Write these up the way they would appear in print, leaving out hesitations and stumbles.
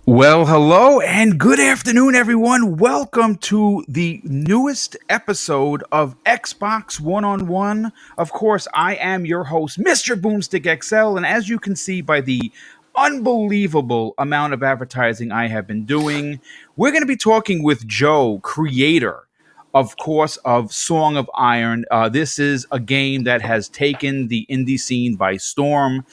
Well, hello and good afternoon, everyone. Welcome to the newest episode of Xbox One on One. Of course, I am your host, Mr. Boomstick XL, and as you can see by the unbelievable amount of advertising I have been doing, we're going to be talking with Joe, creator of course, of Song of Iron. This is a game that has taken the indie scene by storm.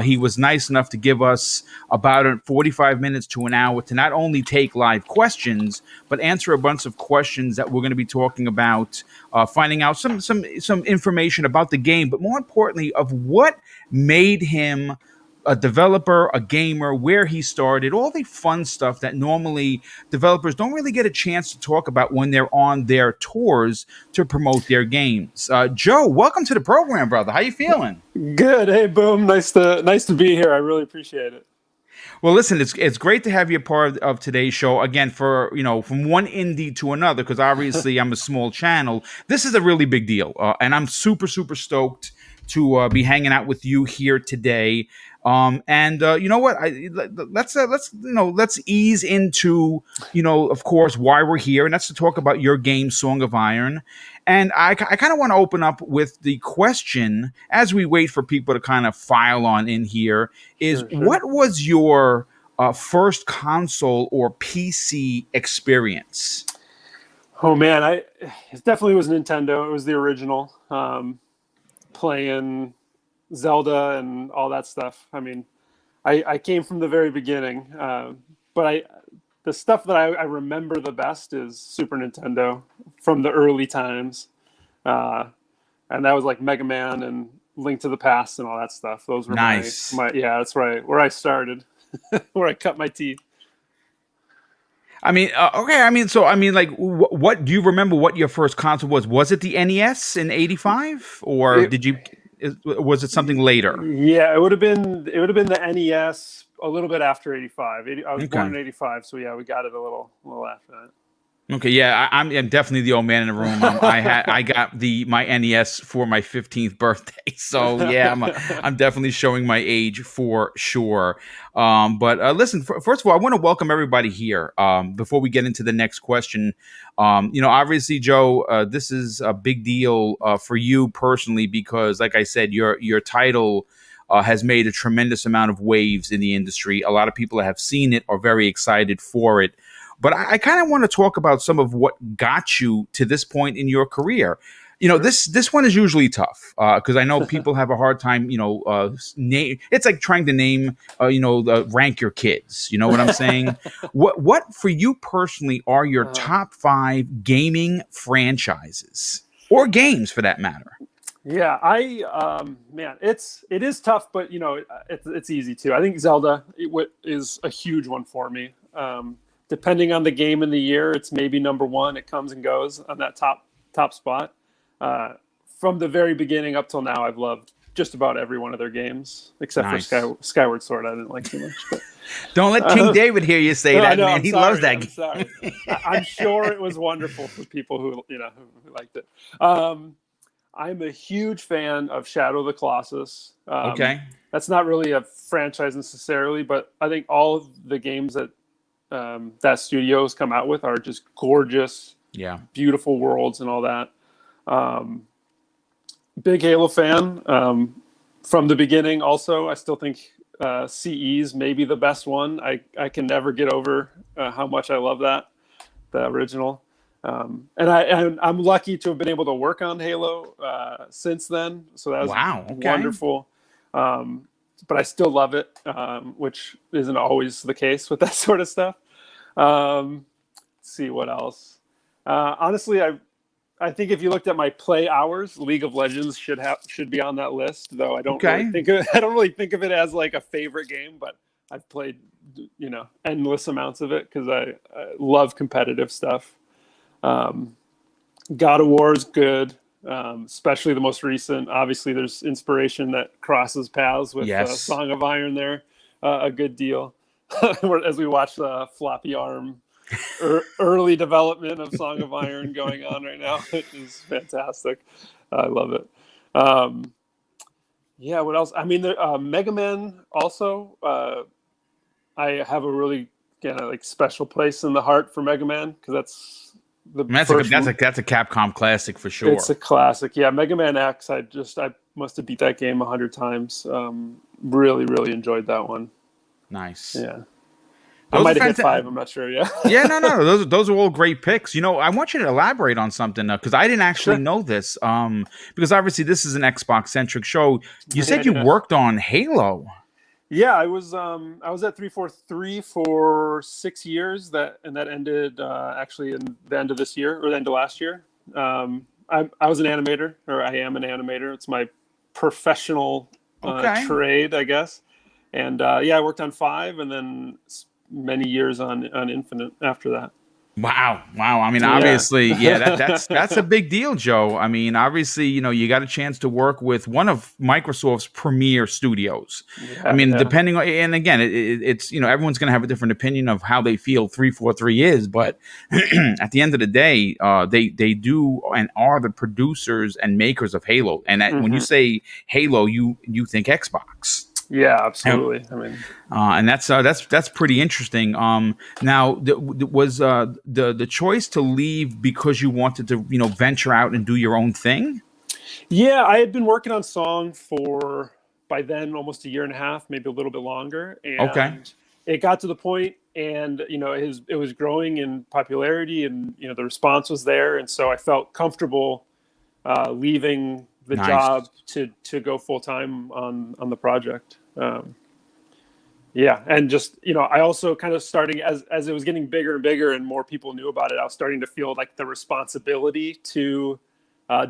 He was nice enough to give us about 45 minutes to an hour to not only take live questions, but answer a bunch of questions that we're going to be talking about, finding out some information about the game, but more importantly, of what made him a developer, a gamer, where he started, all the fun stuff that normally developers don't really get a chance to talk about when they're on their tours to promote their games. Joe, welcome to the program, brother. How you feeling? Good. Hey, Boom. Nice to be here. I really appreciate it. Well, listen, it's great to have you a part of today's show again. For from one indie to another, because obviously I'm a small channel. This is a really big deal, and I'm super stoked to be hanging out with you here today. And you know what? Let's ease into of course why we're here, and that's to talk about your game, Song of Iron. And I kind of want to open up with the question as we wait for people to kind of file on in here is Sure. what was your first console or PC experience? Oh man, it definitely was Nintendo. It was the original. Playing Zelda and all that stuff. I mean, I came from the very beginning, but the stuff that I remember the best is Super Nintendo from the early times, uh, and that was like Mega Man and Link to the Past and all that stuff. Those were Nice. my yeah, that's right, where I started, where I cut my teeth. I mean, okay. I mean, so I mean, like, what do you remember? What your first console was? Was it the NES in '85, or It, did you? Was it something later? Yeah, it would have been the NES a little bit after 85. I was born Okay. in 85, so yeah, we got it a little after that. Okay, yeah, I'm definitely the old man in the room. I got my NES for my 15th birthday, so yeah, I'm definitely showing my age for sure. But listen, first of all, I want to welcome everybody here. Before we get into the next question, obviously, Joe, this is a big deal for you personally because, like I said, your title. Has made a tremendous amount of waves in the industry. A lot of people that have seen it are very excited for it. But I kind of want to talk about some of what got you to this point in your career. Sure. This one is usually tough because I know people have a hard time. Name. It's like trying to name. Rank your kids. You know what I'm saying? What for you personally are your uh, top five gaming franchises or games for that matter? yeah, man, it is tough, but it's easy too. I think Zelda is a huge one for me. Depending on the game in the year, it's maybe number one. It comes and goes on that top spot. Uh, from the very beginning up till now, I've loved just about every one of their games, except for Nice. Skyward Sword. I didn't like too much, but Don't let King David hear you say no, I that, know. man. I'm He loves sorry. that I'm game. sorry. I'm sure it was wonderful for people who liked it. Um, I'm a huge fan of Shadow of the Colossus. Okay. That's not really a franchise necessarily, but I think all of the games that that studios come out with are just gorgeous, Yeah. beautiful worlds and all that. Um, Big Halo fan from the beginning. Also, I still think CE's maybe the best one. I can never get over how much I love the original. I'm lucky to have been able to work on Halo since then, so that was Wow. Okay. wonderful. Um, but I still love it, which isn't always the case with that sort of stuff. Let's see what else. Honestly, I think if you looked at my play hours, League of Legends should be on that list. Though Okay. I don't really think of it as like a favorite game, but I've played endless amounts of it because I love competitive stuff. Um, God of War is good, especially the most recent. Obviously, there's inspiration that crosses paths with Yes. Song of Iron there, a good deal. As we watch the floppy arm early development of Song of Iron going on right now, it is fantastic. I love it. Um, yeah, what else? I mean, Mega Man also. I have a really again, a like special place in the heart for Mega Man because that's the I mean, first. that's a Capcom classic for It's sure. a classic. Yeah, Mega Man X. I must have beat that game 100 times. Really, really enjoyed that one. Nice. Yeah, I Those are might have hit fantastic. five. I'm not sure. Yeah. Yeah, no. Those are all great picks. You know, I want you to elaborate on something because I didn't actually Sure. know this. Because obviously this is an Xbox centric show. You said you Yeah. worked on Halo. Yeah, I was at 343 for 6 years. That ended actually in the end of this year or the end of last year. I was an animator, or I am an animator. It's my professional Okay. trade, I guess. And yeah, I worked on five, and then many years on Infinite after that. Wow. I mean, Yeah. obviously, yeah, that's a big deal, Joe. I mean, obviously, you know, you got a chance to work with one of Microsoft's premier studios. I Yeah, mean, yeah. depending on, and again, it's you know, everyone's going to have a different opinion of how they feel 343 is, but at the end of the day, they do and are the producers and makers of Halo. And when you Hmm. say Halo, you think Xbox. Yeah, absolutely. I mean, And that's pretty interesting. Now was the choice to leave because you wanted to venture out and do your own thing? yeah, I had been working on song for by then almost a year and a half, maybe a little bit longer, Okay, and it got to the point, and it was growing in popularity, and the response was there, and so I felt comfortable leaving the nice. job to go full time on the project. Yeah, and just I also kind of starting as it was getting bigger and bigger, and more people knew about it. I was starting to feel like the responsibility to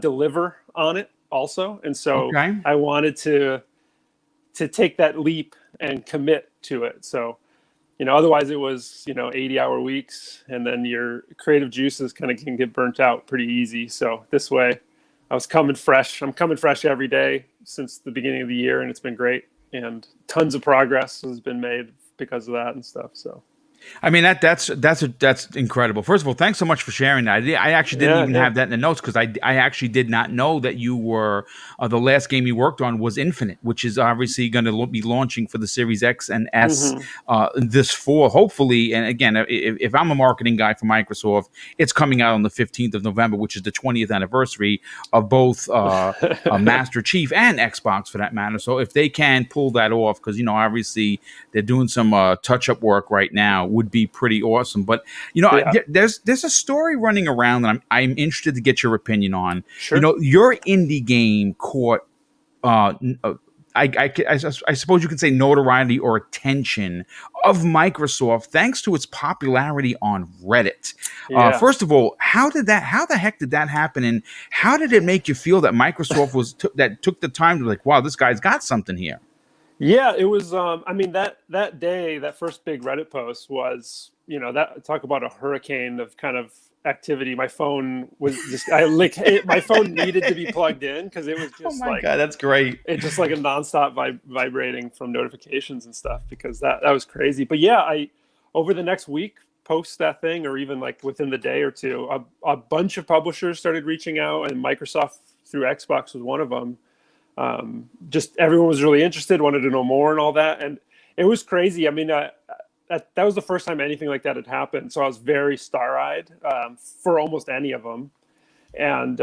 deliver on it also, and so Okay. I wanted to take that leap and commit to it. So otherwise it was 80-hour weeks, and then your creative juices kind of can get burnt out pretty easy. So this way, I was coming fresh. I'm coming fresh every day since the beginning of the year, and it's been great. And tons of progress has been made because of that and stuff. So I mean that's incredible. First of all, thanks so much for sharing that. I actually didn't yeah, even yeah. have that in the notes because I actually did not know that you were the last game you worked on was Infinite, which is obviously going to be launching for the Series X and S Hmm. this fall, hopefully. And again, if I'm a marketing guy for Microsoft, it's coming out on the 15th of November, which is the 20th anniversary of both Master Chief and Xbox for that matter. So if they can pull that off, because obviously they're doing some touch-up work right now, would be pretty awesome. But Yeah, there's a story running around that I'm interested to get your opinion on. sure. Your indie game caught uh, I suppose you could say notoriety or attention of Microsoft thanks to its popularity on Reddit. Yeah. First of all, how the heck did that happen, and how did it make you feel that Microsoft took the time to be like, wow, this guy's got something here? Yeah, it was. I mean, that day, that first big Reddit post was, that talk about a hurricane of kind of activity. My phone was just, my phone needed to be plugged in because it was Oh just my like, god, that's great. it just like a nonstop vibrating from notifications and stuff because that was crazy. But yeah, over the next week, post that thing, or even like within the day or two, a bunch of publishers started reaching out, and Microsoft through Xbox was one of them. Just everyone was really interested, wanted to know more and all that, and it was crazy. I mean, that was the first time anything like that had happened, so I was very star-eyed for almost any of them, and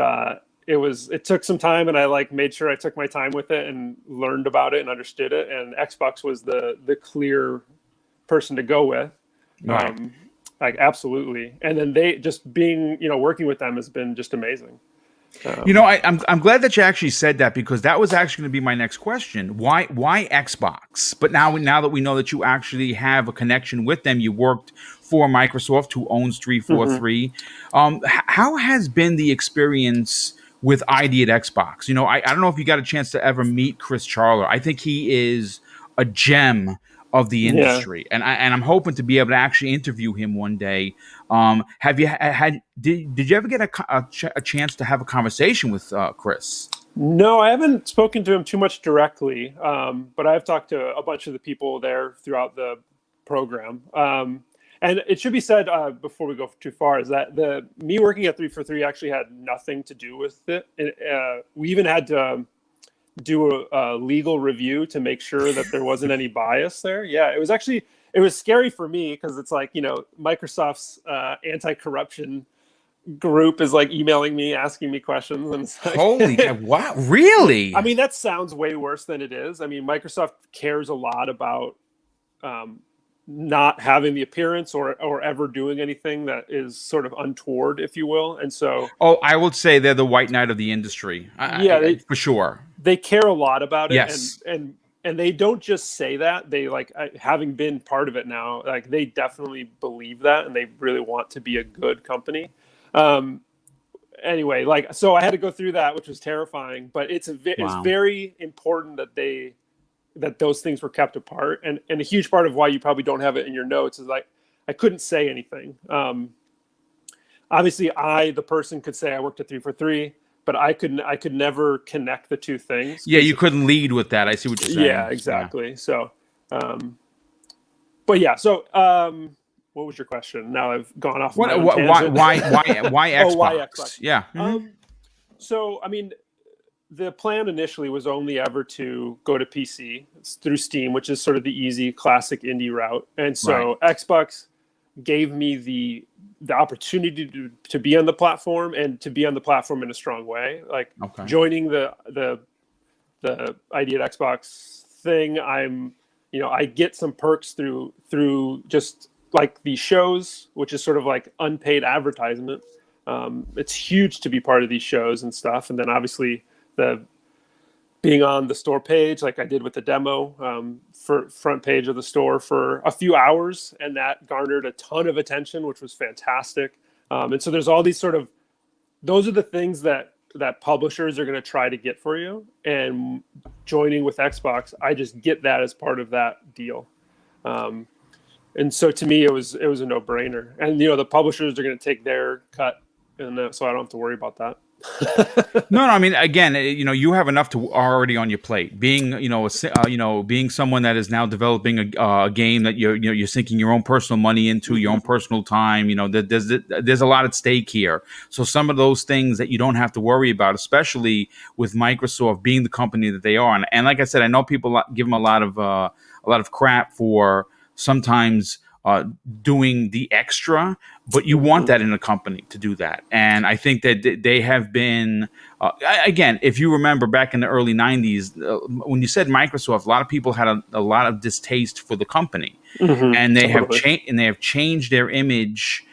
it took some time, and I like made sure I took my time with it and learned about it and understood it, and Xbox was the clear person to go with. All right. Um, like absolutely, and then they just being working with them has been just amazing. I'm glad that you actually said that because that was actually going to be my next question. Why Xbox? But now that we know that you actually have a connection with them, you worked for Microsoft, who owns Hmm. 343. How has been the experience with ID at Xbox? I don't know if you got a chance to ever meet Chris Charler. I think he is a gem of the Yeah. industry, and I'm hoping to be able to actually interview him one day. Have you had did you ever get a chance to have a conversation with Chris? No, I haven't spoken to him too much directly, but I've talked to a bunch of the people there throughout the program. And it should be said before we go too far is that the me working at 343 actually had nothing to do with it. We even had to do a legal review to make sure that there wasn't any bias there. Yeah, it it was scary for me because it's like, Microsoft's anti-corruption group is like emailing me, asking me questions, and it's Holy like, cow! Wow, I really? mean, that sounds way worse than it is. I mean, Microsoft cares a lot about um, not having the appearance or ever doing anything that is sort of untoward, if you will. And so, Oh, I would say they're the white knight of the industry, yeah, for sure. they care a lot about it, and Yes. and they don't just say that. They like, having been part of it now, like they definitely believe that, and they really want to be a good company. Um, anyway, like, so I had to go through that, which was terrifying, but it's Wow. very important that those things were kept apart, and a huge part of why you probably don't have it in your notes is like I couldn't say anything. Obviously, the person, could say I worked at 343, but I could never connect the two things Yeah, you because, couldn't lead with that. I see what you're yeah, saying. Yeah. exactly. So, um, but yeah, so what was your question? Now I've gone off my What? own tangent. Why Oh, why Xbox? Xbox? Yeah. So I mean, the plan initially was only ever to go to PC through Steam, which is sort of the easy classic indie route. And Right. so Xbox gave me the opportunity to be on the platform, and to be on the platform in a strong way. Like, Okay. joining the ID at Xbox thing, I get some perks through just like these shows, which is sort of like unpaid advertisement. It's huge to be part of these shows and stuff, and then obviously the being on the store page, like I did with the demo, for front page of the store for a few hours, and that garnered a ton of attention, which was fantastic. And so there's all these sort of, those are the things that publishers are going to try to get for you. And joining with Xbox, I just get that as part of that deal. Um, and so to me, it was a no brainer. And the publishers are going to take their cut, and so I don't have to worry about that. No, no. I mean, again, you have enough to already on your plate. Being, being someone that is now developing a game that you're sinking your own personal money into, your own personal time. There's a lot at stake here. So some of those things that you don't have to worry about, especially with Microsoft being the company that they are, and like I said, I know people give them a lot of crap for sometimes doing the extra, but you want that in a company to do that. And I think that they have been, again, if you remember back in the early 90s, when you said Microsoft, a lot of people had a lot of distaste for the company. And they have Totally. changed, and they have changed their image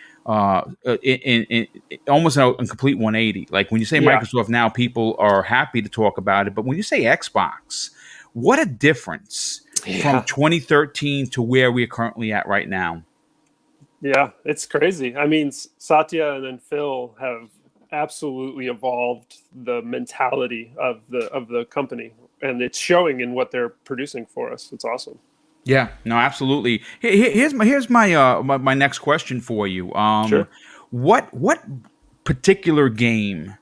in almost a complete 180. Like when you say Yeah. Microsoft now, people are happy to talk about it. But when you say Xbox, what a difference from Yeah. 2013 to where we're currently at right now. Yeah, it's crazy. I mean, Satya and then Phil have absolutely evolved the mentality of the company, and it's showing in what they're producing for us. It's awesome. Yeah, no, absolutely. Here's my next question for you. Sure. What particular game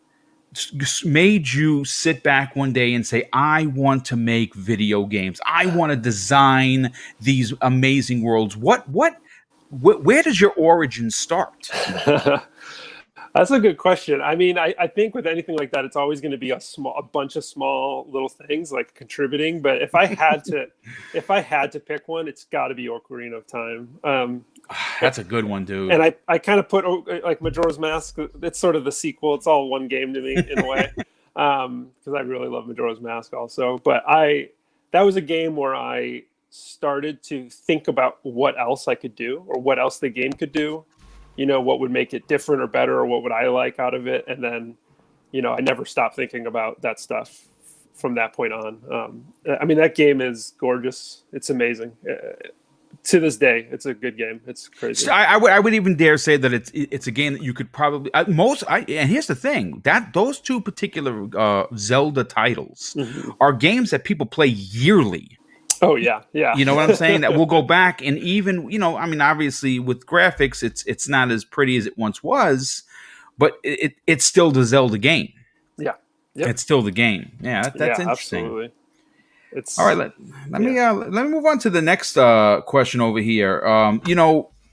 made you sit back one day and say, "I want to make video games. I want to design these amazing worlds." Where does your origin start? That's a good question. I mean, I think with anything like that, it's always going to be a bunch of small little things like contributing. But if I had to pick one, it's got to be Ocarina of Time. That's a good one, dude. And I kind of put, like, Majora's Mask. It's sort of the sequel. It's all one game to me in a way, because I really love Majora's Mask also. But that was a game where I started to think about what else I could do, or what else the game could do. What would make it different or better, or what would I like out of it, and then I never stopped thinking about that stuff from that point on. I mean, that game is gorgeous. It's amazing. To this day, it's a good game. It's crazy. So I would even dare say that it's a game that you could probably and here's the thing, that those two particular Zelda titles Mhm. are games that people play yearly. Oh yeah, yeah. You know what I'm saying? That we'll go back, and even, I mean, obviously with graphics, it's not as pretty as it once was, but it's still the Zelda game. Yeah. Yep. It's still the game. Yeah, that's Yeah, interesting. absolutely. All right, It's let yeah. me move on to the next question over here.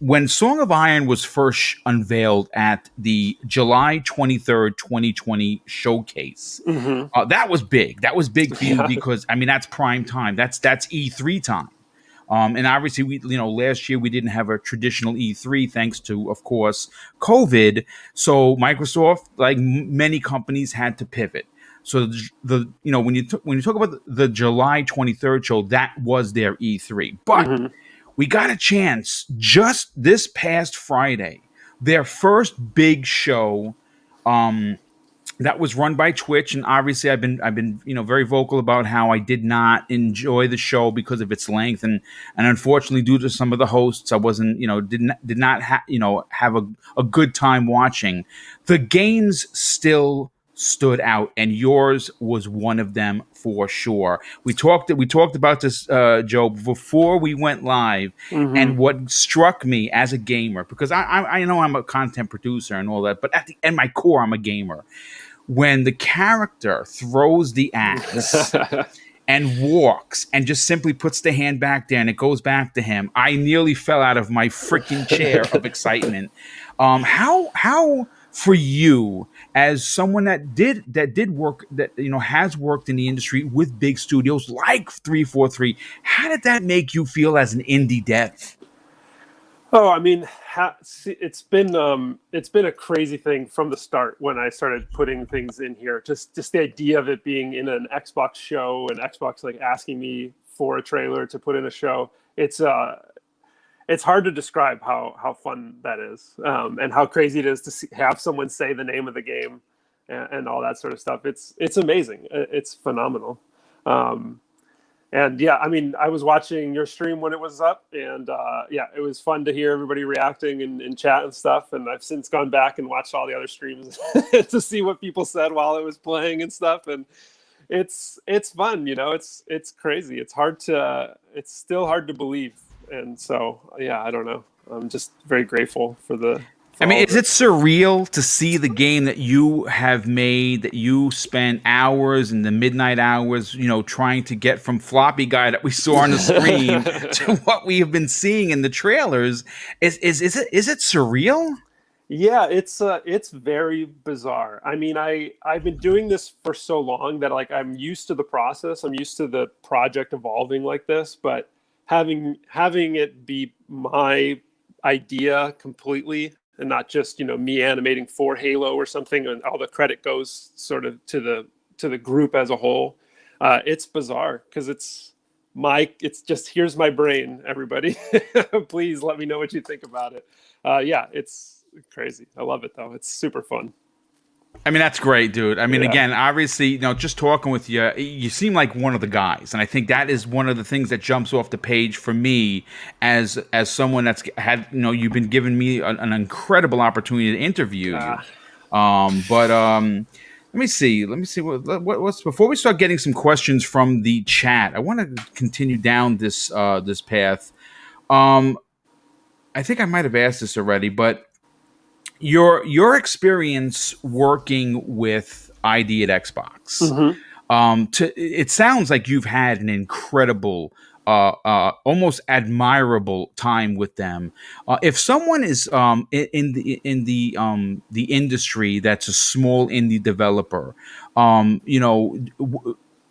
When Song of Iron was first unveiled at the July 23rd, 2020 showcase, Hmm. that was big. That was big for you Yeah. because, I mean, that's prime time. That's E3 time. And obviously, last year we didn't have a traditional E3 thanks to, of course, COVID. So Microsoft, like many companies, had to pivot. So when you talk about the July 23rd show, that was their E3. But Hmm. we got a chance just this past Friday, their first big show. Um, that was run by Twitch, and obviously I've been very vocal about how I did not enjoy the show because of its length, and unfortunately due to some of the hosts, I wasn't did not have a good time watching. The games still stood out, and yours was one of them for sure. We talked about this, Joe, before we went live, Hmm. and what struck me as a gamer, because I know I'm a content producer and all that, but at the end, my core, I'm a gamer. When the character throws the axe and walks and just simply puts the hand back there and it goes back to him, I nearly fell out of my freaking chair of excitement. How for you, as someone that did work, that has worked in the industry with big studios like 343, how did that make you feel as an indie dev? Oh, I mean, it's been a crazy thing from the start when I started putting things in here. Just the idea of it being in an Xbox show and Xbox like asking me for a trailer to put in a show. It's hard to describe how fun that is, and how crazy it is to have someone say the name of the game, and all that sort of stuff. It's amazing. It's phenomenal. Um, and yeah, I mean, I was watching your stream when it was up, and yeah, it was fun to hear everybody reacting and chat and stuff. And I've since gone back and watched all the other streams to see what people said while it was playing and stuff. And it's fun, it's crazy. It's still hard to believe. And so yeah, I don't know. I'm just very grateful I for mean, all of is it it. surreal to see the game that you have made, that you spent hours in the midnight hours, trying to get from floppy guy that we saw on the screen to what we have been seeing in the trailers? Is it surreal? Yeah, it's very bizarre. I mean, I've been doing this for so long that like I'm used to the process. I'm used to the project evolving like this, but having it be my idea completely and not just, me animating for Halo or something, and all the credit goes sort of to the group as a whole. It's bizarre because it's just, here's my brain, everybody. Please let me know what you think about it. Yeah, it's crazy. I love it though. It's super fun. I mean, that's great, dude. I mean, Yeah. again, obviously, just talking with you, you seem like one of the guys, and I think that is one of the things that jumps off the page for me as someone that's had, you've been giving me an incredible opportunity to interview you. Ah. Let me see what's before we start getting some questions from the chat. I want to continue down this path. Um, I think I might have asked this already, but your experience working with ID at Xbox. Hmm. It sounds like you've had an incredible, almost admirable time with them. If someone is in the industry that's a small indie developer,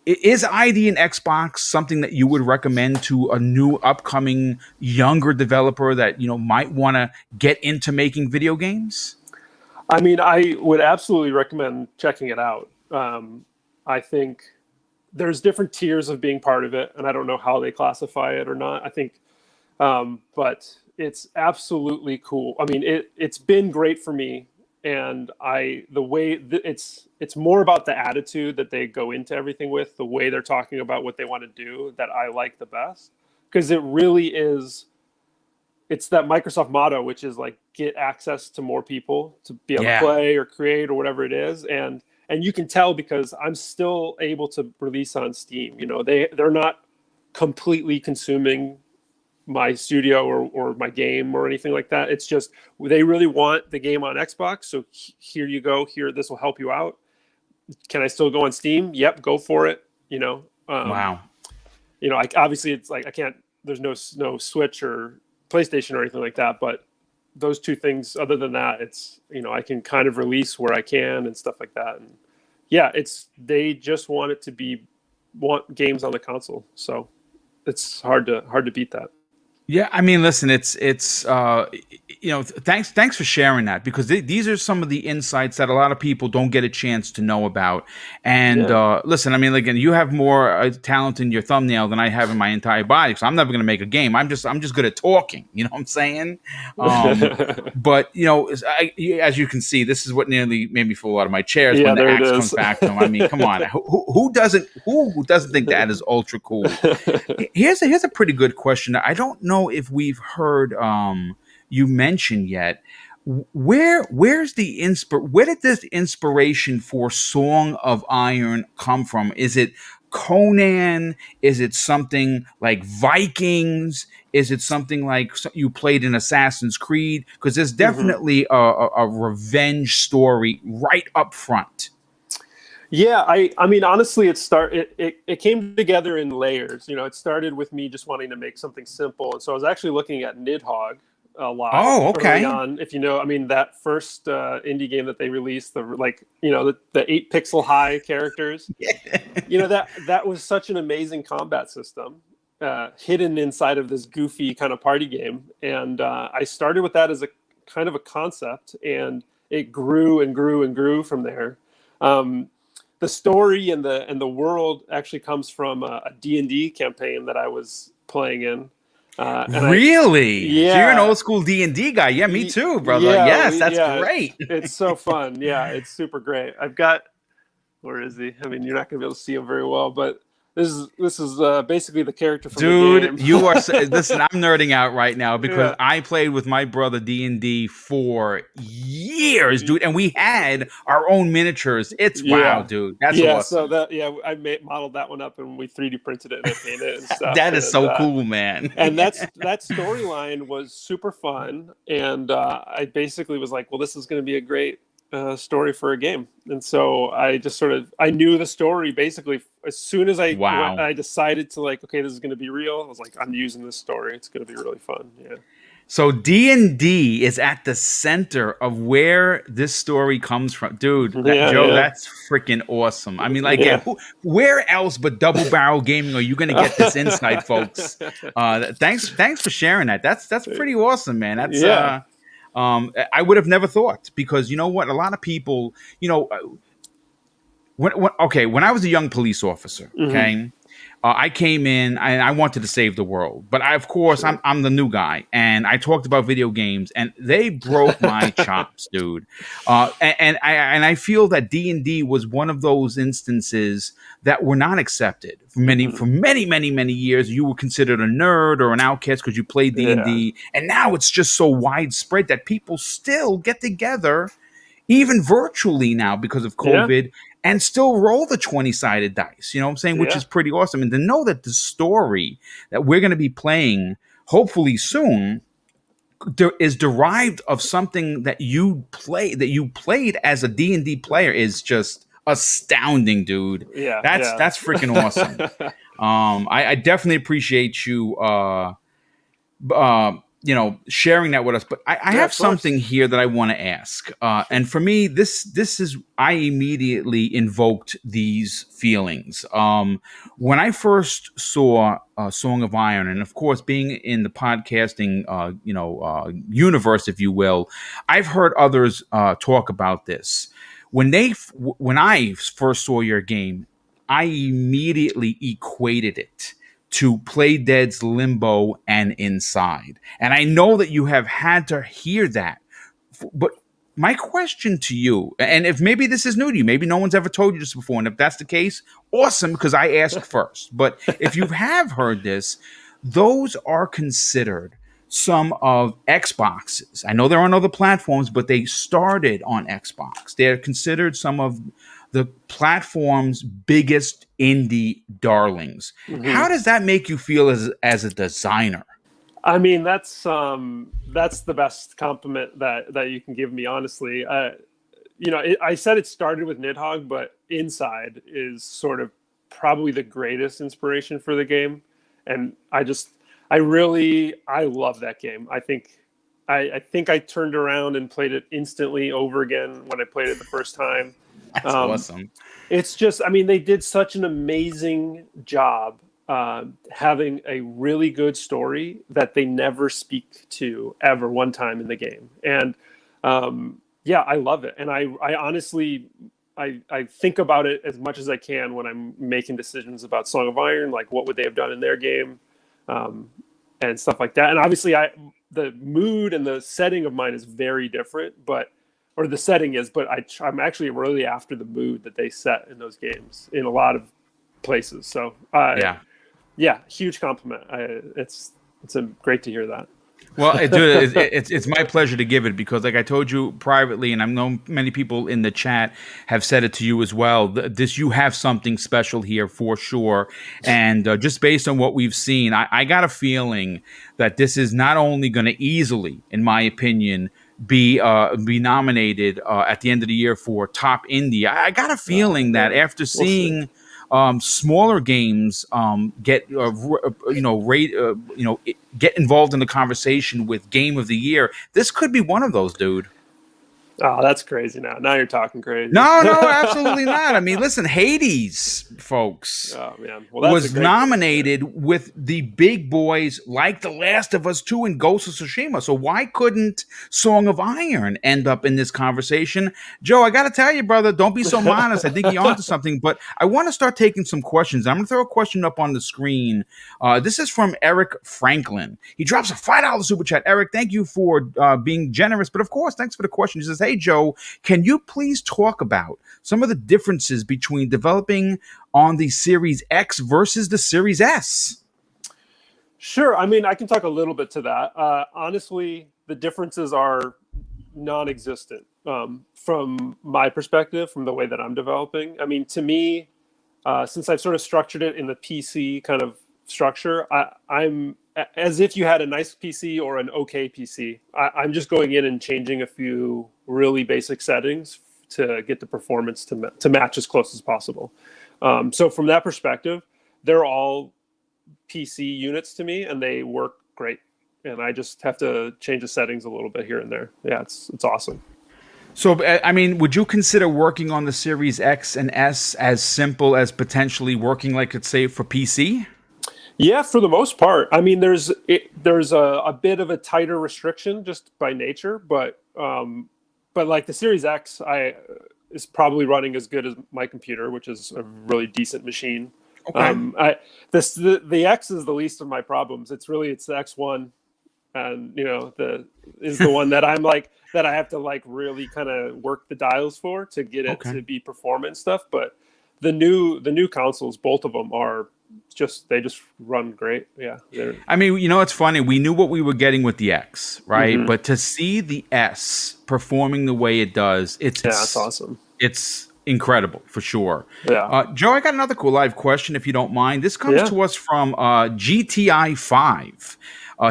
is ID and Xbox something that you would recommend to a new, upcoming, younger developer that might want to get into making video games? I mean, I would absolutely recommend checking it out. I think there's different tiers of being part of it, and I don't know how they classify it or not. I think, but it's absolutely cool. I mean, it's been great for me, and the way it's more about the attitude that they go into everything with, the way they're talking about what they want to do, that I like the best, because it really is. It's that Microsoft motto, which is like get access to more people to be able to Yeah. play or create or whatever it is. And you can tell because I'm still able to release on Steam. They're not completely consuming my studio or my game or anything like that. It's just they really want the game on Xbox. So here you go. Here, this will help you out. Can I still go on Steam? Yep, go for it. Wow. Obviously it's like I can't. There's no Switch or PlayStation or anything like that. But those two things. Other than that, it's I can kind of release where I can and stuff like that. And yeah, they just want it to be want games on the console. So it's hard to beat that. Yeah, I mean, listen, it's thanks for sharing that, because these are some of the insights that a lot of people don't get a chance to know about. And Yeah. listen, I mean, again, you have more talent in your thumbnail than I have in my entire body, so I'm never going to make a game. I'm just good at talking. You know what I'm saying? Um, but as you can see, this is what nearly made me fall out of my chairs when Yeah, the there it axe comes is. back to him. I mean, come on, who doesn't think that is ultra cool? Here's a pretty good question. I don't know if we've heard you mention yet. Where did this inspiration for Song of Iron come from? Is it Conan? Is it something like Vikings? Is it something like you played in Assassin's Creed? Because there's Hmm. definitely a revenge story right up front. Yeah, I mean honestly it came together in layers. It started with me just wanting to make something simple. And so I was actually looking at Nidhogg a lot Oh, early okay. on. If you know, I mean that first indie game that they released, the 8 pixel high characters. That was such an amazing combat system, hidden inside of this goofy kind of party game. And I started with that as a kind of a concept, and it grew and grew and grew from there. Um, the story and the world actually comes from a D&D campaign that I was playing in. And I Really? So you're an Yeah. old school D&D guy? Yeah, me too, brother. Yeah, Yes, that's yeah, great. it's so fun. Yeah, it's super great. I've got, where is he? I mean, you're not going to be able to see him very well, but this is basically the character from the Dude, game. listen, I'm nerding out right now because Yeah, I played with my brother D&D for years, dude, and we had our own miniatures. It's wow, yeah, dude. That's yeah. So awesome. that yeah, modeled that one up and we 3D printed it and I painted it and stuff. That is And so cool, man. that storyline was super fun. And I basically was like, well, this is going to be a great story for a game. And so I just I knew the story basically as soon as Wow. I decided to, like, okay, this is going to be real. I was like, I'm using this story. It's going to be really fun. Yeah. So D&D is at the center of where this story comes from, dude. That Yeah, Joe, yeah, that's freaking awesome. I mean, like, again, yeah. where else but Double Barrel Gaming are you going to get this insight, folks? Thanks for sharing that. That's pretty awesome, man. That's Yeah. I would have never thought, because you know what, a lot of people, when I was a young police officer, Hmm. okay, I came in and I wanted to save the world, but of course, I'm Sure. I'm the new guy, and I talked about video games, and they broke my chops, dude. And I feel that D&D was one of those instances that were not accepted for many Hmm. for many many many years. You were considered a nerd or an outcast because you played Yeah. D&D, and now it's just so widespread that people still get together, even virtually now because of Yeah. COVID, and still roll the 20-sided dice. You know what I'm saying? Which Yeah. is pretty awesome. And to know that the story that we're going to be playing, hopefully soon, is derived of something that you played as a D&D player is just astounding, dude. Yeah. That's Yeah. that's freaking awesome. I definitely appreciate you sharing that with us. But I Yeah. have Of course. something here that I want to ask, Sure. and for me, this is I immediately invoked these feelings when I first saw Song of Iron, and of course, being in the podcasting, universe, if you will, I've heard others talk about this. When I first saw your game, I immediately equated it to Play Dead's Limbo and Inside. And I know that you have had to hear that. But my question to you, and if maybe this is new to you, maybe no one's ever told you this before, and if that's the case, awesome, because I asked first. But if you have heard this, those are considered some of Xboxes. I know they're on other platforms, but they started on Xbox. They're considered some of the platform's biggest indie darlings. Hmm. How does that make you feel as a designer? I mean, that's the best compliment that you can give me, honestly. I said it started with Nidhogg, but Inside is sort of probably the greatest inspiration for the game, and I love that game. I think I turned around and played it instantly over again when I played it the first time. That's Um, awesome. it's just, I mean, they did such an amazing job having a really good story that they never speak to ever one time in the game. And yeah, I love it. And I honestly, I think about it as much as I can when I'm making decisions about Song of Iron, like what would they have done in their game, um, and stuff like that. And obviously, the mood and the setting of mine is very different, but or the setting is, but I'm actually really after the mood that they set in those games in a lot of places. So Yeah. yeah, huge compliment. It's great to hear that. Well, dude, it's my pleasure to give it because, like I told you privately, and I know many people in the chat have said it to you as well. This you have something special here for sure, and just based on what we've seen, I got a feeling that this is not only going to easily, in my opinion, be nominated at the end of the year for top indie. I got a feeling that Man, after we'll see. seeing smaller games get get involved in the conversation with game of the year. This could be one of those, dude. Oh, that's crazy. Now you're talking crazy. No, no, absolutely not. I mean, listen, Hades, folks, Oh man, well that's a was great game. Yeah. nominated with the big boys like The Last of Us 2 and Ghost of Tsushima. So why couldn't Song of Iron end up in this conversation? Joe, I got to tell you, brother, don't be so modest. I think you're onto something, but I want to start taking some questions. I'm going to throw a question up on the screen. This is from Eric Franklin. He drops a $5 super chat. Eric, thank you for being generous, but of course, thanks for the question. He says, hey, Joe, can you please talk about some of the differences between developing on the Series X versus the Series S? Sure. I mean, I can talk a little bit to that. Honestly, the differences are non-existent from my perspective, from the way that I'm developing. I mean, to me, since I've sort of structured it in the PC kind of structure, I'm as if you had a nice PC or an okay PC. I'm just going in and changing a few really basic settings to get the performance to match as close as possible. So from that perspective, they're all PC units to me, and they work great. And I just have to change the settings a little bit here and there. Yeah, it's awesome. So, I mean, would you consider working on the Series X and S as simple as potentially working, like, let's say, for PC? Yeah, for the most part. I mean, there's a bit of a tighter restriction just by nature, but like the Series X, is probably running as good as my computer, which is a really decent machine. Okay. The X is the least of my problems. It's the X1, and is the one that I'm like that I have to like really kind of work the dials for to get it Okay. to be performance stuff. But the new consoles, both of them are they just run great. Yeah. I mean, it's funny. We knew what we were getting with the X, right? Mhm. But to see the S performing the way it does, It's awesome. it's incredible for sure. Yeah. Joe, I got another cool live question, if you don't mind. This comes Yeah. to us from GTI5.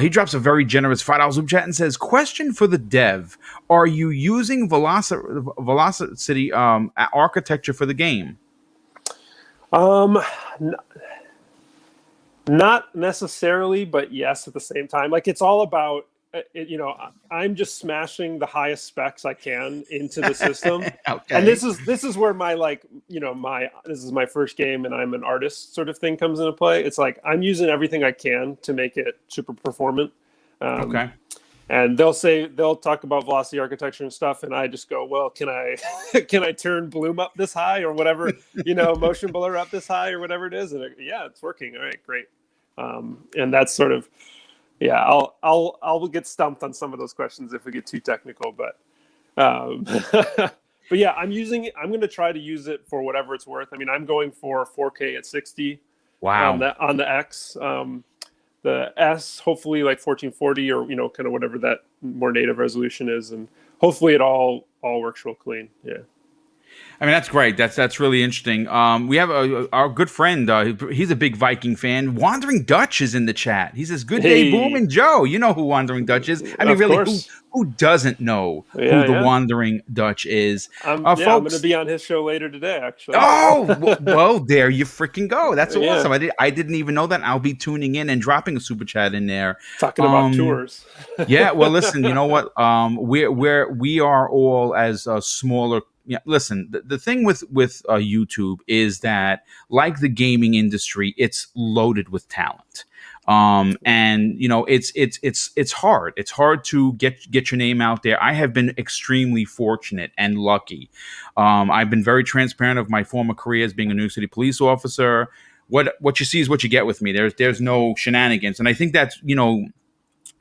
He drops a very generous $5 super chat and says, question for the dev. Are you using Velocity architecture for the game? Um, Not necessarily, but yes, at the same time. Like it's all about, I'm just smashing the highest specs I can into the system. Okay. And this is where my this is my first game and I'm an artist sort of thing comes into play. It's like I'm using everything I can to make it super performant. Okay. And they'll talk about velocity architecture and stuff, and I just go, well, can I can I turn bloom up this high or whatever, motion blur up this high or whatever it is, and yeah, it's working. All right, great. And that's sort of, yeah, I'll get stumped on some of those questions if we get too technical, but but yeah, I'm going to try to use it for whatever it's worth. I mean, I'm going for 4K at 60 on Wow. the X. The S, hopefully like 1440 or kind of whatever that more native resolution is, and hopefully it all works real clean. Yeah. I mean, that's great. That's really interesting. We have our good friend. He's a big Viking fan. Wandering Dutch is in the chat. He says, "Good day, Boom Hey, and Joe." You know who Wandering Dutch is. I mean, of really, course. who doesn't know who Yeah, the yeah. Wandering Dutch is? I'm going to Folks. be on his show later today, actually. Oh, well, there you freaking go. That's Yeah. awesome. I didn't even know that. I'll be tuning in and dropping a super chat in there. Talking about tours. Yeah. Well, listen. You know what? We are all as smaller yeah, listen, the thing with YouTube is that, like the gaming industry, it's loaded with talent. And it's hard. It's hard to get your name out there. I have been extremely fortunate and lucky. I've been very transparent of my former career as being a New York City police officer. What you see is what you get with me. There's no shenanigans, and I think that's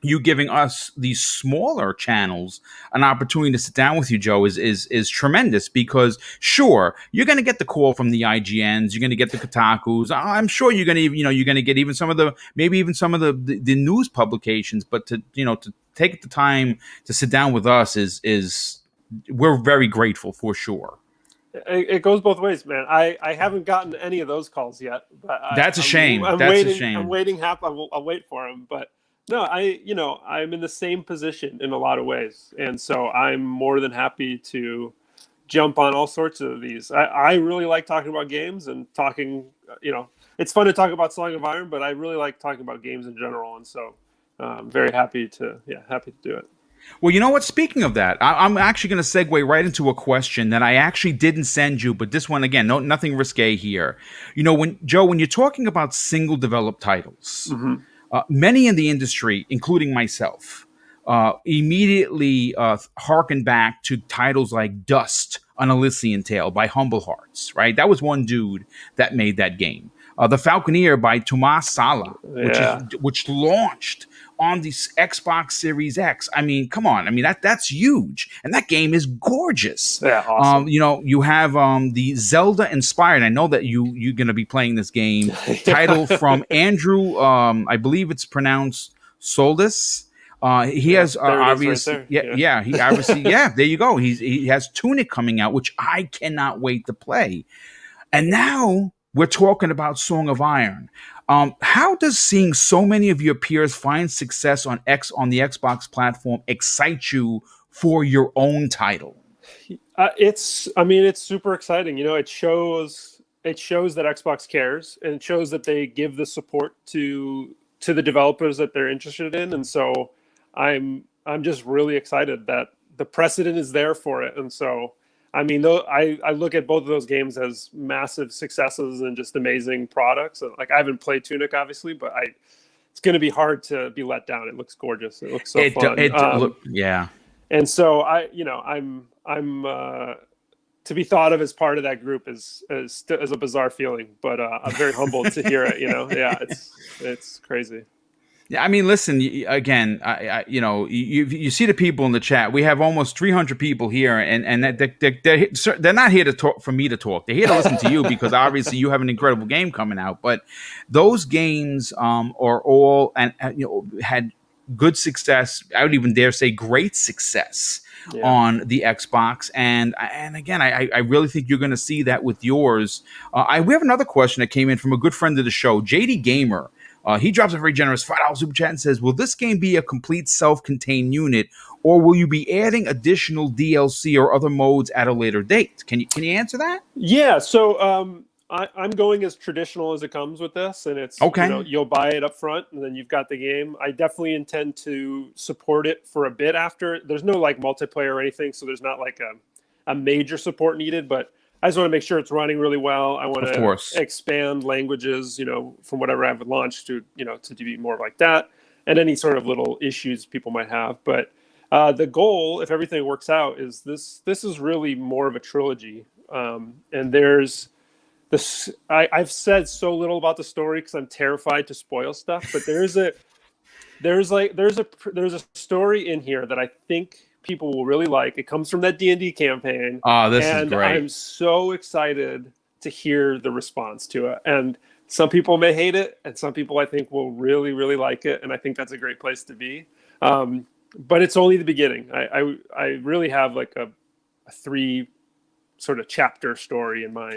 you giving us these smaller channels an opportunity to sit down with you, Joe, is tremendous, because sure, you're going to get the call from the IGNs, you're going to get the Kotakus. I'm sure you're going to you're going to get even some of the maybe even some of the news publications, but to take the time to sit down with us is we're very grateful for sure. It goes both ways, man. I haven't gotten any of those calls yet, but That's a shame. I'm That's a waiting. I'm shame. waiting. I'll wait for them. But no, I'm in the same position in a lot of ways, and so I'm more than happy to jump on all sorts of these. I really like talking about games and talking. It's fun to talk about Song of Iron, but I really like talking about games in general, and so I'm very happy to do it. Well, you know what? Speaking of that, I'm actually going to segue right into a question that I actually didn't send you, but this one again, nothing risque here. When you're talking about single developed titles, Mm-hmm. many in the industry, including myself, immediately harken back to titles like Dust: An Elysian Tale by Humble Hearts. Right, that was one dude that made that game. The Falconeer by Tomas Sala, Yeah. which launched on the Xbox Series X. I mean, come on. I mean, that's huge, and that game is gorgeous. Yeah. Awesome. You have the Zelda inspired. I know that you're going to be playing this game. Title from Andrew. I believe it's pronounced Soldis. He has there it is obviously, right there. yeah. He obviously, yeah. There you go. He has Tunic coming out, which I cannot wait to play. And now we're talking about Song of Iron. How does seeing so many of your peers find success on the Xbox platform excite you for your own title? It's super exciting. It shows that Xbox cares, and it shows that they give the support to the developers that they're interested in. And so I'm just really excited that the precedent is there for it. And so though I look at both of those games as massive successes and just amazing products. Like, I haven't played Tunic, obviously, but it's going to be hard to be let down. It looks gorgeous. It looks so fun. Yeah. And so I'm to be thought of as part of that group is a bizarre feeling, but I'm very humbled to hear it. Yeah, it's crazy. Yeah, I mean, listen. Again, you see the people in the chat. We have almost 300 people here, and they're not here to talk for me to talk. They're here to listen to you, because obviously you have an incredible game coming out. But those games are all had good success. I would even dare say great success on the Xbox, and again, I really think you're going to see that with yours. We have another question that came in from a good friend of the show, JD Gamer. He drops a very generous $5 super chat and says, "Will this game be a complete self-contained unit, or will you be adding additional DLC or other modes at a later date?" Can you answer that? Yeah. So I'm going as traditional as it comes with this, and it's okay. You'll buy it up front, and then you've got the game. I definitely intend to support it for a bit after. There's no like multiplayer or anything, so there's not like a major support needed, but I just want to make sure it's running really well. I want to expand languages, from whatever I've launched to be more like that, and any sort of little issues people might have. But the goal, if everything works out, is this is really more of a trilogy. And there's this. I've said so little about the story because I'm terrified to spoil stuff. But there's a story in here that I think people will really like. It comes from that D&D campaign. Oh, this is great. I'm so excited to hear the response to it. And some people may hate it, and some people I think will really, really like it. And I think that's a great place to be. But it's only the beginning. I really have like a 3 sort of chapter story in mind.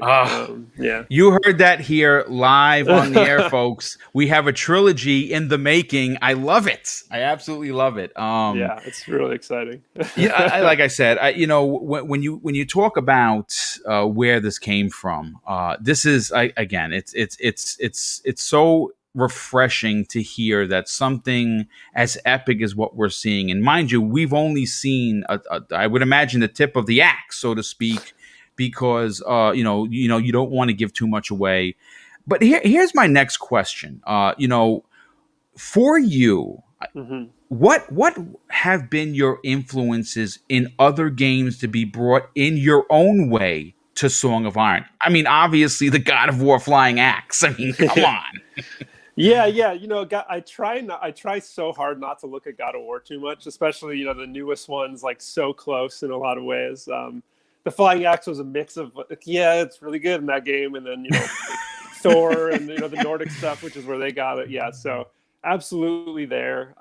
Yeah. You heard that here live on the air, folks. We have a trilogy in the making. I love it. I absolutely love it. Yeah, it's really exciting. Yeah, like I said, when you talk about where this came from, this is again, it's so refreshing to hear that something as epic as what we're seeing. And mind you, we've only seen I would imagine the tip of the axe, so to speak, because you don't want to give too much away. But here's my next question. For you, Hmm. what have been your influences in other games to be brought in your own way to Song of Iron? I mean, obviously the God of War flying axe. I mean, come on. Yeah, yeah. I try so hard not to look at God of War too much, especially the newest ones, like so close in a lot of ways. The Flying Axe was a mix of yeah, it's really good in that game, and then Thor and the Nordic stuff, which is where they got it. Yeah, so absolutely there.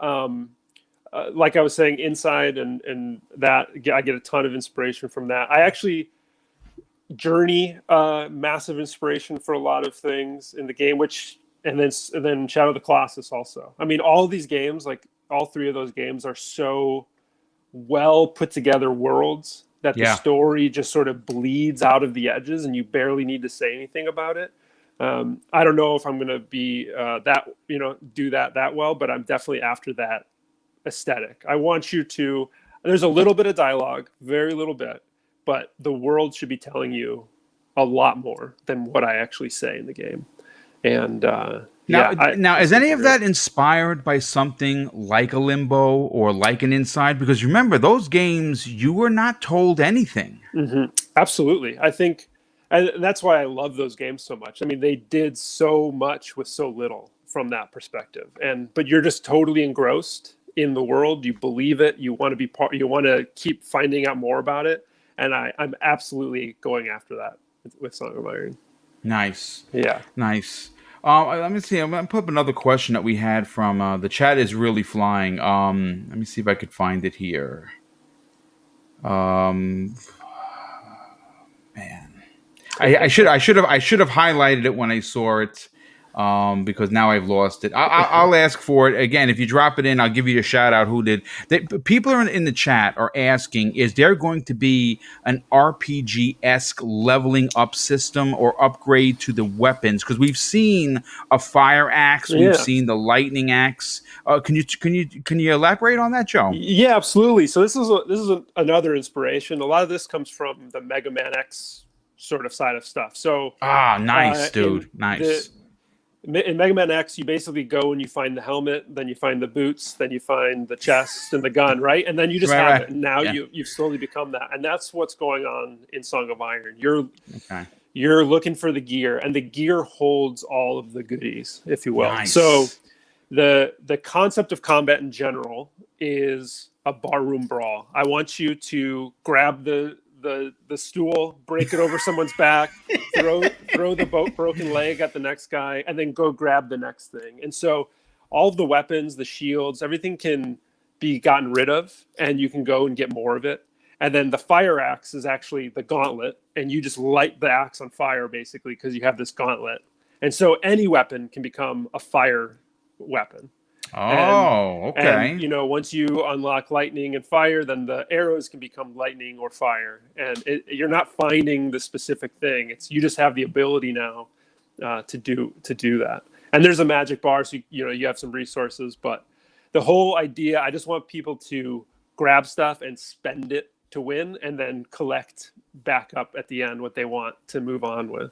Like I was saying, Inside and that I get a ton of inspiration from that. I actually Journey, massive inspiration for a lot of things in the game, which and then Shadow of the Colossus also. I mean, all of these games, like all three of those games, are so well put together worlds that the Yeah. story just sort of bleeds out of the edges, and you barely need to say anything about it. I don't know if I'm going to be do that well, but I'm definitely after that aesthetic. I want you to. There's a little bit of dialogue, very little bit, but the world should be telling you a lot more than what I actually say in the game. And Now, yeah, I now, is it's good any to of hear. that inspired by something like a Limbo or like an Inside? Because remember, those games, you were not told anything. Hmm. Absolutely, I think, and that's why I love those games so much. I mean, they did so much with so little from that perspective, and but you're just totally engrossed in the world. You believe it. You want to be part. You want to keep finding out more about it. And I'm absolutely going after that with Song of Iron. Nice, Yeah. nice. Let me see. I'm gonna put up another question that we had from the chat. Is really flying. Let me see if I could find it here. Um, Man, I should have highlighted it when I saw it, because now I've lost it. I'll ask for it again. If you drop it in, I'll give you a shout out. Who did? People are in the chat are asking: is there going to be an RPG esque leveling up system or upgrade to the weapons? Because we've seen a fire axe, we've Yeah. seen the lightning axe. Can you elaborate on that, Joe? Yeah, absolutely. So another inspiration. A lot of this comes from the Mega Man X sort of side of stuff. So Ah, nice, in dude. the Nice. in Mega Man X, you basically go and you find the helmet, then you find the boots, then you find the chest and the gun, right? And then you just Right, have right. it. And now Yeah. you've slowly become that, and that's what's going on in Song of Iron. Okay. You're looking for the gear, and the gear holds all of the goodies, if you will. So Nice. the concept of combat in general is a barroom brawl. I want you to grab the stool, break it over someone's back, throw the broken leg at the next guy, and then go grab the next thing. And so all of the weapons, the shields, everything can be gotten rid of, and you can go and get more of it. And then the fire axe is actually the gauntlet, and you just light the axe on fire basically because you have this gauntlet. And so any weapon can become a fire weapon. And Oh, and okay. once you unlock lightning and fire, then the arrows can become lightning or fire. And you're not finding the specific thing. It's you just have the ability now to do that. And there's a magic bar, so you have some resources. But the whole idea, I just want people to grab stuff and spend it to win, and then collect back up at the end what they want to move on with.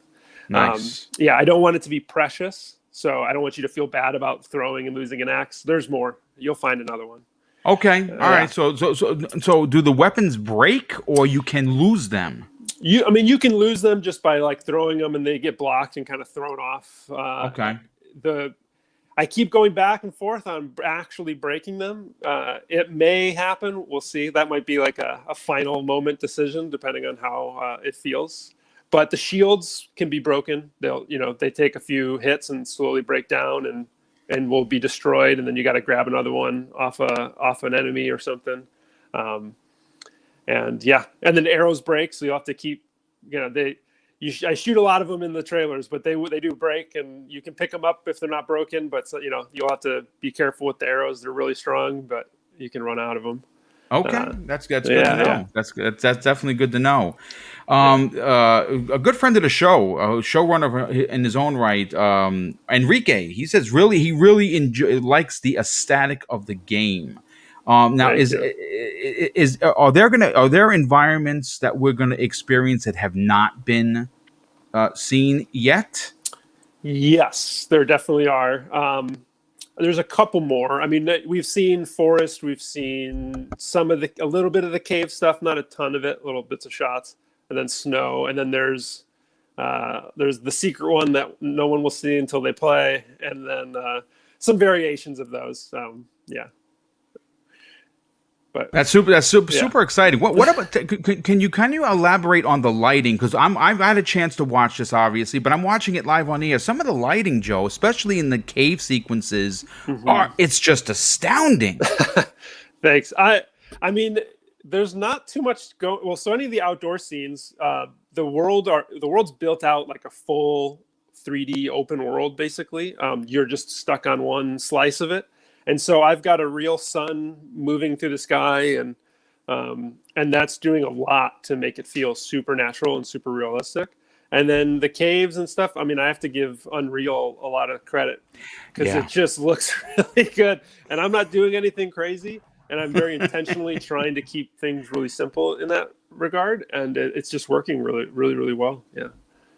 Nice. Yeah, I don't want it to be precious, so I don't want you to feel bad about throwing and losing an axe. There's more. You'll find another one. Okay. All Yeah. right. So do the weapons break or you can lose them? I mean, you can lose them just by like throwing them and they get blocked and kind of thrown off. Okay. The I keep going back and forth on actually breaking them. It may happen. We'll see. That might be like a final moment decision, depending on how it feels. But the shields can be broken. They take a few hits and slowly break down and will be destroyed. And then you got to grab another one off an enemy or something. Um, and yeah, and then arrows break, so you have to keep. I shoot a lot of them in the trailers, but they do break, and you can pick them up if they're not broken. But you'll have to be careful with the arrows; they're really strong, but you can run out of them. Okay. Uh, That's good to yeah, yeah, know. That's definitely good to know. yeah. A good friend of the show, a showrunner in his own right, Enrique. He says he really likes the aesthetic of the game. Now, Thank you. are there environments that we're gonna experience that have not been seen yet? Yes, there definitely are. There's a couple more. I mean, we've seen forest, we've seen a little bit of the cave stuff, not a ton of it, little bits of shots, and then snow, and then there's the secret one that no one will see until they play, and then some variations of those. Yeah, but yeah. Super exciting. What about? Can you elaborate on the lighting? Because I've had a chance to watch this, obviously, but I'm watching it live on air. Some of the lighting, Joe, especially in the cave sequences, Hmm. are it's just astounding. Thanks. I mean, there's not too much go. Well, so any of the outdoor scenes, the world's built out like a full 3D open world. Basically, you're just stuck on one slice of it, and so I've got a real sun moving through the sky, and that's doing a lot to make it feel supernatural and super realistic. And then the caves and stuff. I mean, I have to give Unreal a lot of credit because it Yeah. just looks really good. And I'm not doing anything crazy, and I'm very intentionally trying to keep things really simple in that regard, and it's just working really, really, really well. Yeah.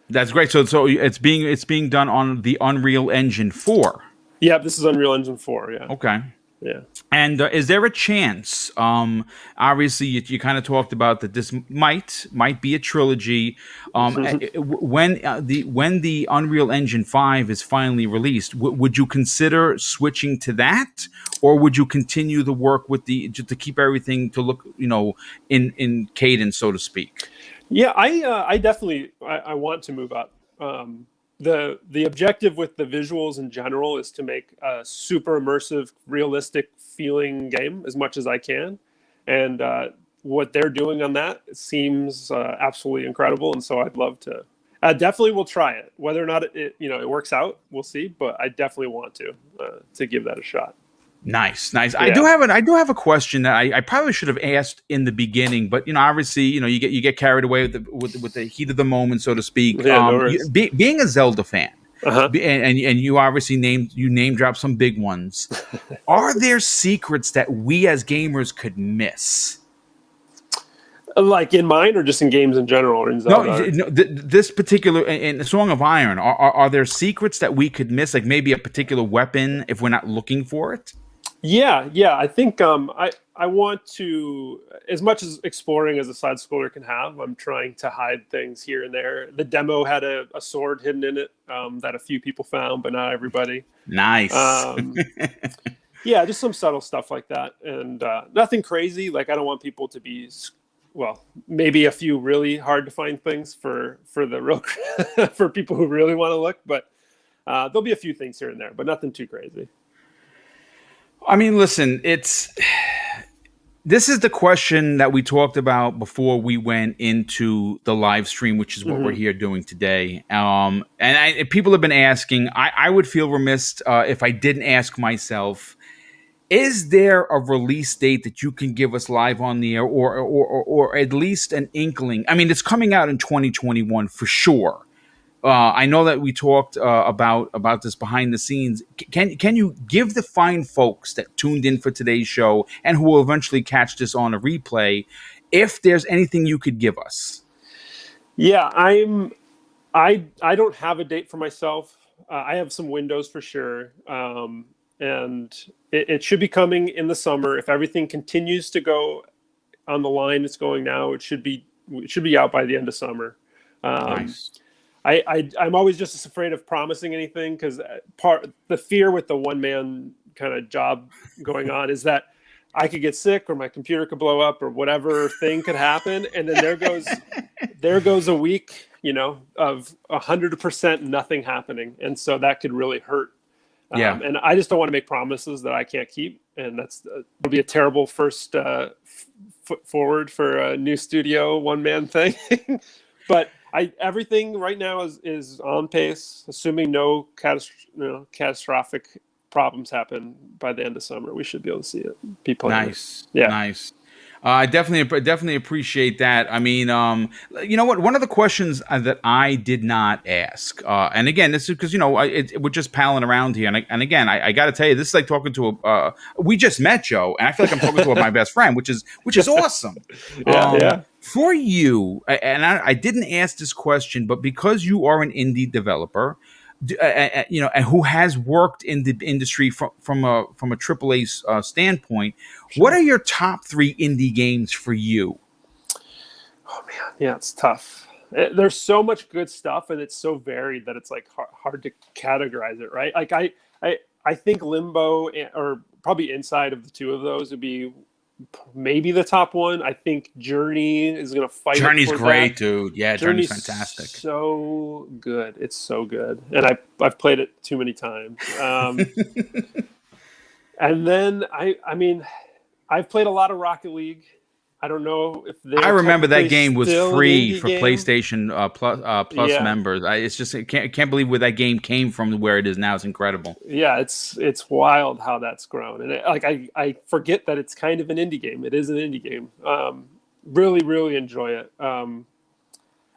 That's great. So it's being done on the Unreal Engine 4. Yeah, this is Unreal Engine 4. Yeah. Okay. Yeah. And is there a chance? Obviously, you kind of talked about that this might be a trilogy. When the Unreal Engine 5 is finally released, would you consider switching to that, or would you continue the work with the to keep everything to look in cadence, so to speak? Yeah, I definitely I want to move up. The objective with the visuals in general is to make a super immersive, realistic feeling game as much as I can, and what they're doing on that seems absolutely incredible. And so I'd love to. I definitely will try it. Whether or not it works out, we'll see. But I definitely want to give that a shot. Nice, nice. Yeah. I do have a question that I probably should have asked in the beginning, but obviously, you get carried away with the heat of the moment, so to speak. Yeah. No worries. Being a Zelda fan, Uh huh. and you obviously name drop some big ones. Are there secrets that we as gamers could miss? Like in mine, or just in games in general, or in No, Zelda? this particular in the Song of Iron, are there secrets that we could miss, like maybe a particular weapon if we're not looking for it? Yeah, yeah. I think I want to, as much as exploring as a side scroller can have. I'm trying to hide things here and there. The demo had a sword hidden in it that a few people found, but not everybody. Nice. Um, yeah, just some subtle stuff like that, and nothing crazy. Like I don't want people to be, well, maybe a few really hard to find things for the real for people who really want to look, but there'll be a few things here and there, but nothing too crazy. I mean, listen, this is the question that we talked about before we went into the live stream, which is what we're Hmm. here doing today. People have been asking. I would feel remiss if I didn't ask myself: is there a release date that you can give us live on the air, or at least an inkling? I mean, it's coming out in 2021 for sure. I know that we talked about this behind the scenes. Can you give the fine folks that tuned in for today's show and who will eventually catch this on a replay, if there's anything you could give us? Yeah, I don't have a date for myself. I have some windows for sure, and it should be coming in the summer. If everything continues to go on the line it's going now, it should be out by the end of summer. Um, Nice. I'm always just afraid of promising anything because the fear with the one man kind of job going on is that I could get sick or my computer could blow up or whatever thing could happen, and then there goes a week, of 100% nothing happening, and so that could really hurt. Yeah. And I just don't want to make promises that I can't keep, and it'll be a terrible first foot forward for a new studio one man thing. But everything right now is on pace, assuming no catastrophic problems happen by the end of summer. We should be able to see it be playing it. Nice. Yeah. Nice. I definitely appreciate that. I mean, you know what? One of the questions that I did not ask, and again, this is because we're just palling around here, and again, I got to tell you, this is like talking to a. We just met Joe, and I feel like I'm talking to my best friend, which is awesome. Yeah, yeah. For you, and I didn't ask this question, but because you are an indie developer, and who has worked in the industry from a AAA standpoint, what Sure. are your top three indie games for you? Oh man, yeah, it's tough. There's so much good stuff, and it's so varied that it's like hard to categorize it, right? Like I think Limbo or probably inside of the two of those would be maybe the top one. I think Journey is going to fight it Journey's for that. great, dude. Yeah, Journey's Journey's fantastic. so good. It's so good, and I've played it too many times. And then I mean, I've played a lot of Rocket League. I don't know if I they're remember that technically game was still an free indie for game. PlayStation Plus Yeah, members. It's just I can't believe where that game came from to where it is now. It's incredible. yeah, it's wild how that's grown, and I forget that it's kind of an indie game. It is an indie game. Really enjoy it.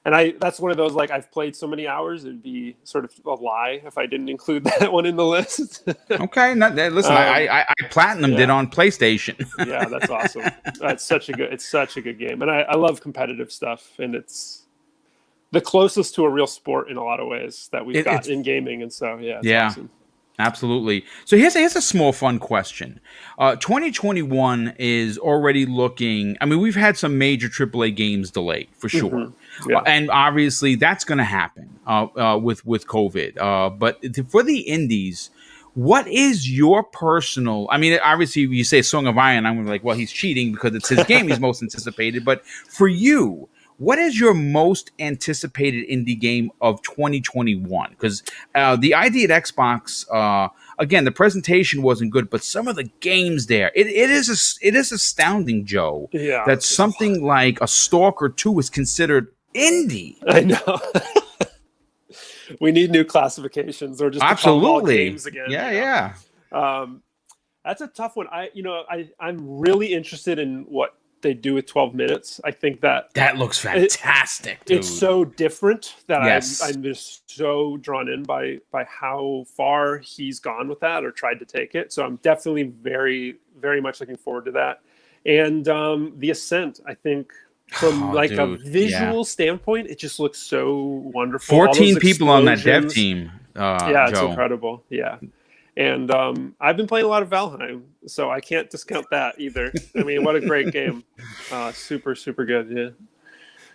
And that's one of those, like, I've played so many hours, it'd be sort of a lie if I didn't include that one in the list. Okay, listen, um, I platinumed it yeah, on PlayStation. yeah, that's awesome. It's such a good game, and I love competitive stuff, and it's the closest to a real sport in a lot of ways that we've got It's in gaming, and so yeah, it's yeah. awesome. Absolutely. So here's a small fun question. 2021 is already looking. I mean, we've had some major AAA games delayed for sure, Yeah. and obviously that's going to happen with COVID. But for the indies, what is your personal? I mean, obviously, you say Song of Iron, I'm like, well, he's cheating because it's his game he's most anticipated. But for you, what is your most anticipated indie game of 2021? Because the ID at Xbox, again, the presentation wasn't good, but some of the games there, it is astounding, Joe, Yeah, that something like a Stalker 2 is considered indie. I know. We need new classifications, or just to call them all Absolutely. games again. Yeah, yeah. Um, that's a tough one. I'm really interested in what they do with 12 minutes. I think that That looks it, fantastic, it's dude. so different that Yes. I'm just so drawn in by how far he's gone with that or tried to take it. So I'm definitely very much looking forward to that. And the Ascent, I think, from Oh, like a dude. Yeah. visual standpoint, it just looks so wonderful. All those 14 people on that dev explosions. team, Yeah, it's Joe. incredible. Yeah. And I've been playing a lot of Valheim, so I can't discount that either. I mean, what a great game! Super good. Yeah,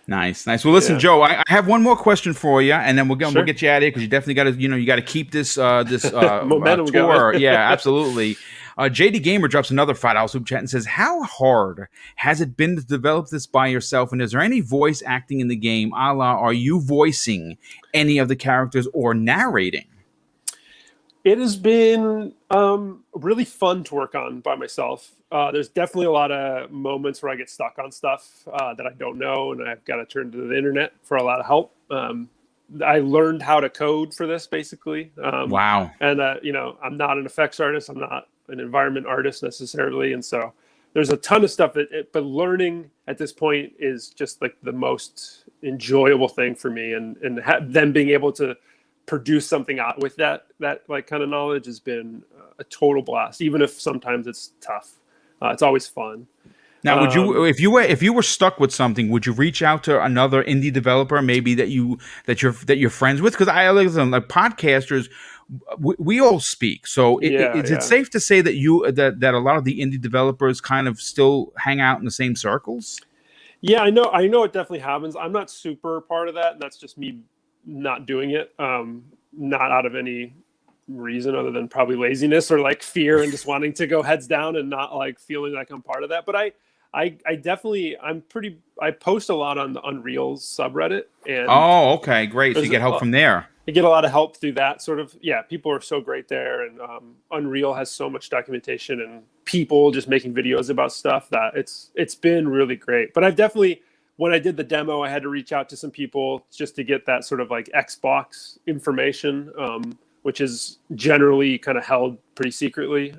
Nice, nice. Well, listen, yeah, Joe, I have one more question for you, and then we'll sure. get you out of here because you definitely got to, you got to keep this Momentum going. tour. Yeah, absolutely. JD Gamer drops another $5 super chat and says, "How hard has it been to develop this by yourself? And is there any voice acting in the game? A la, are you voicing any of the characters or narrating?" It has been really fun to work on by myself. There's definitely a lot of moments where I get stuck on stuff that I don't know, and I've got to turn to the internet for a lot of help. I learned how to code for this, basically. Wow. And I'm not an effects artist. I'm not an environment artist necessarily, and so there's a ton of stuff but learning at this point is just like the most enjoyable thing for me, and then being able to produce something out with that like kind of knowledge has been a total blast, even if sometimes it's tough. It's always fun. Now, would you, if you were stuck with something, would you reach out to another indie developer, maybe that you're friends with? Because I listen, like podcasters, we all speak. So Yeah, is it yeah. safe to say that a lot of the indie developers kind of still hang out in the same circles? Yeah, I know it definitely happens. I'm not super part of that, and that's just me not doing it. Not out of any reason other than probably laziness or like fear and just wanting to go heads down and not like feeling like I'm part of that. But I definitely, I post a lot on the Unreal subreddit, and Oh, okay, great. So you there's get help from there. I get a lot of help through that sort of. Yeah, people are so great there, and Unreal has so much documentation and people just making videos about stuff that it's been really great. But I've definitely, when I did the demo, I had to reach out to some people just to get that sort of like Xbox information. which is generally kind of held pretty secretly.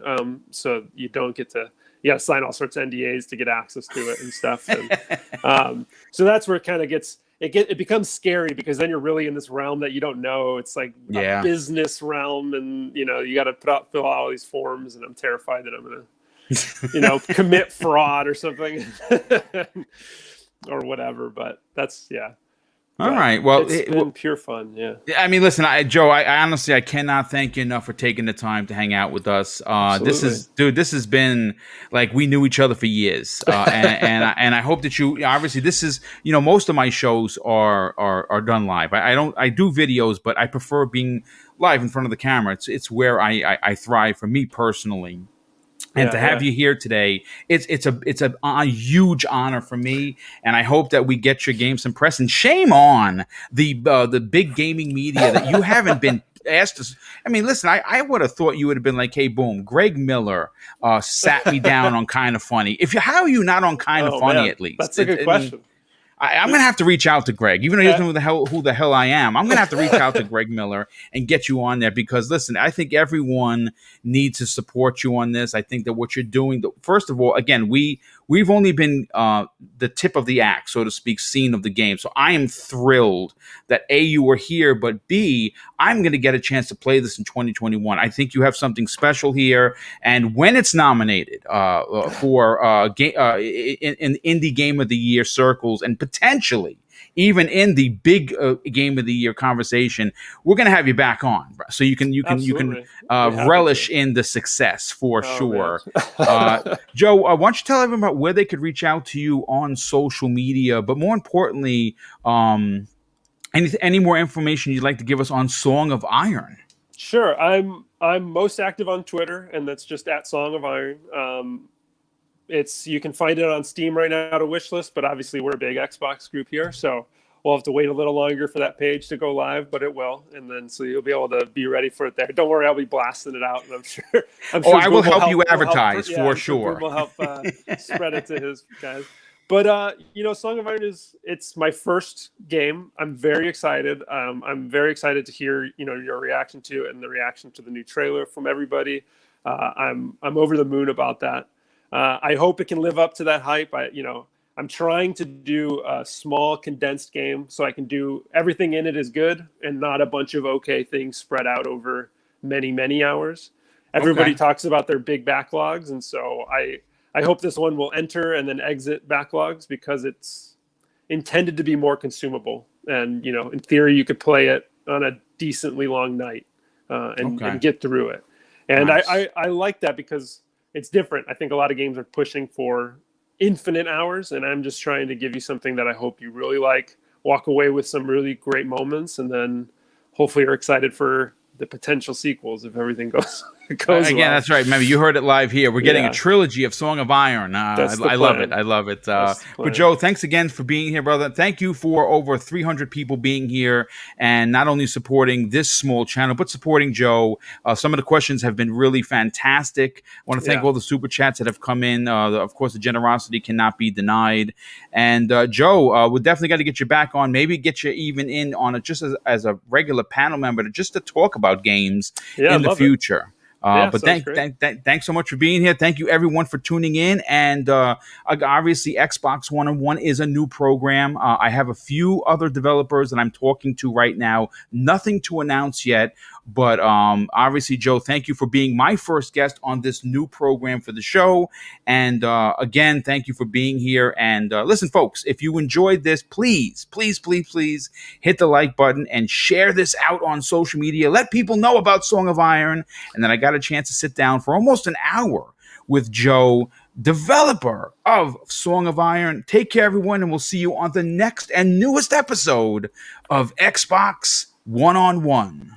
So you don't get to, you got to sign all sorts of NDAs to get access to it and stuff. And so that's where it kind of gets, it becomes scary, because then you're really in this realm that you don't know. It's like a Yeah. business realm, and you got to fill out all these forms, and I'm terrified that I'm gonna commit fraud or something or whatever. But that's, yeah. All right. Well, it's been pure fun. Yeah. I mean, listen, Joe, I honestly, I cannot thank you enough for taking the time to hang out with us. This has been like we knew each other for years, and I hope that you, obviously, this is, most of my shows are done live. I do videos, but I prefer being live in front of the camera. It's where I thrive, for me personally. And to have you here today, it's a huge honor for me, and I hope that we get your game some press. And shame on the big gaming media that you haven't been asked to. I mean, listen, I would have thought you would have been like, hey, boom, Greg Miller sat me down on Kind of Funny. How are you not on Kind of Funny, man, at least? That's a good question. I'm gonna have to reach out to Greg, even though he doesn't know who the hell I am. I'm gonna have to reach out to Greg Miller and get you on there, because listen, I think everyone needs to support you on this. I think that what you're doing, first of all, again, we've only been the tip of the act, so to speak, scene of the game. So I am thrilled that A, you were here, but B, I'm going to get a chance to play this in 2021. I think you have something special here, and when it's nominated for in Indie Game of the Year circles, and potentially even in the big Game of the Year conversation, we're going to have you back on, so you can relish in the success for sure. Joe, why don't you tell everyone about where they could reach out to you on social media, but more importantly, any more information you'd like to give us on Song of Iron? Sure. I'm most active on Twitter, and that's just at Song of Iron. You can find it on Steam right now to wishlist, but obviously we're a big Xbox group here, so we'll have to wait a little longer for that page to go live, but it will, and then so you'll be able to be ready for it there. Don't worry, I'll be blasting it out, and I'm sure I will help you advertise for sure. We'll help spread it to his guys. But Song of Iron it's my first game. I'm very excited. I'm very excited to hear your reaction to it and the reaction to the new trailer from everybody. I'm over the moon about that. I hope it can live up to that hype. I'm trying to do a small condensed game so I can do everything in it is good and not a bunch of okay things spread out over many, many hours. Everybody talks about their big backlogs, and so I hope this one will enter and then exit backlogs, because it's intended to be more consumable. And, in theory, you could play it on a decently long night and get through it. And nice. I like that, because it's different. I think a lot of games are pushing for infinite hours, and I'm just trying to give you something that I hope you really like, walk away with some really great moments, and then hopefully you're excited for the potential sequels if everything goes again well. That's right. Remember, you heard it live here. We're getting a trilogy of Song of Iron. I love it. I love it. But Joe, thanks again for being here, brother. Thank you for over 300 people being here and not only supporting this small channel, but supporting Joe. Some of the questions have been really fantastic. I want to thank all the super chats that have come in. Of course, the generosity cannot be denied. And Joe, we're definitely got to get you back on, maybe get you even in on it just as a regular panel member, just to talk about games in the future. But thanks so much for being here. Thank you, everyone, for tuning in. And obviously, Xbox One-on-One is a new program. I have a few other developers that I'm talking to right now. Nothing to announce yet. But obviously, Joe, thank you for being my first guest on this new program for the show. And again, thank you for being here. And listen, folks, if you enjoyed this, please, please, please, please hit the like button and share this out on social media. Let people know about Song of Iron. And then I got a chance to sit down for almost an hour with Joe, developer of Song of Iron. Take care, everyone, and we'll see you on the next and newest episode of Xbox One-on-One.